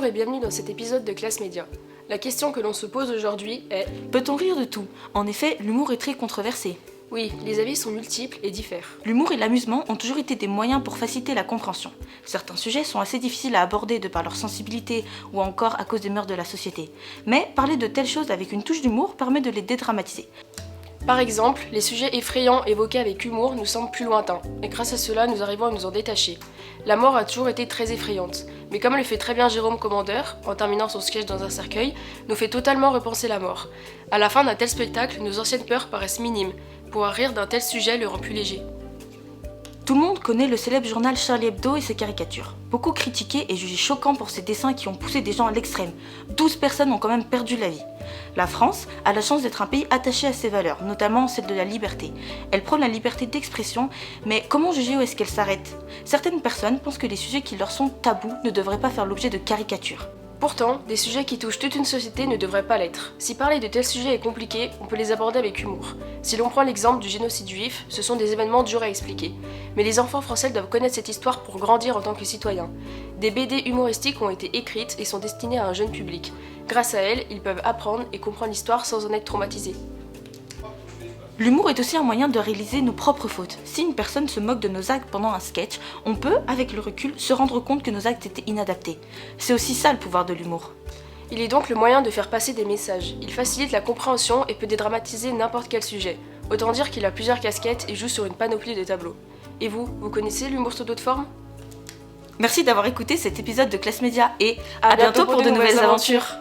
et bienvenue dans cet épisode de Classe Média. La question que l'on se pose aujourd'hui est: peut-on rire de tout? En effet, l'humour est très controversé. Oui, les avis sont multiples et diffèrent. L'humour et l'amusement ont toujours été des moyens pour faciliter la compréhension. Certains sujets sont assez difficiles à aborder de par leur sensibilité ou encore à cause des mœurs de la société. Mais parler de telles choses avec une touche d'humour permet de les dédramatiser. Par exemple, les sujets effrayants évoqués avec humour nous semblent plus lointains, et grâce à cela, nous arrivons à nous en détacher. La mort a toujours été très effrayante, mais comme le fait très bien Jérôme Commandeur, en terminant son sketch dans un cercueil, nous fait totalement repenser la mort. À la fin d'un tel spectacle, nos anciennes peurs paraissent minimes. Pouvoir rire d'un tel sujet le rend plus léger. Tout le monde connaît le célèbre journal Charlie Hebdo et ses caricatures. Beaucoup critiqués et jugés choquants pour ces dessins qui ont poussé des gens à l'extrême. 12 personnes ont quand même perdu la vie. La France a la chance d'être un pays attaché à ses valeurs, notamment celle de la liberté. Elle prône la liberté d'expression, mais comment juger où est-ce qu'elle s'arrête? Certaines personnes pensent que les sujets qui leur sont tabous ne devraient pas faire l'objet de caricatures. Pourtant, des sujets qui touchent toute une société ne devraient pas l'être. Si parler de tels sujets est compliqué, on peut les aborder avec humour. Si l'on prend l'exemple du génocide juif, ce sont des événements durs à expliquer. Mais les enfants français doivent connaître cette histoire pour grandir en tant que citoyens. Des BD humoristiques ont été écrites et sont destinées à un jeune public. Grâce à elles, ils peuvent apprendre et comprendre l'histoire sans en être traumatisés. L'humour est aussi un moyen de réaliser nos propres fautes. Si une personne se moque de nos actes pendant un sketch, on peut, avec le recul, se rendre compte que nos actes étaient inadaptés. C'est aussi ça le pouvoir de l'humour. Il est donc le moyen de faire passer des messages. Il facilite la compréhension et peut dédramatiser n'importe quel sujet. Autant dire qu'il a plusieurs casquettes et joue sur une panoplie de tableaux. Et vous connaissez l'humour sous d'autres formes? Merci d'avoir écouté cet épisode de Classe Média et à bientôt pour de nouvelles aventures.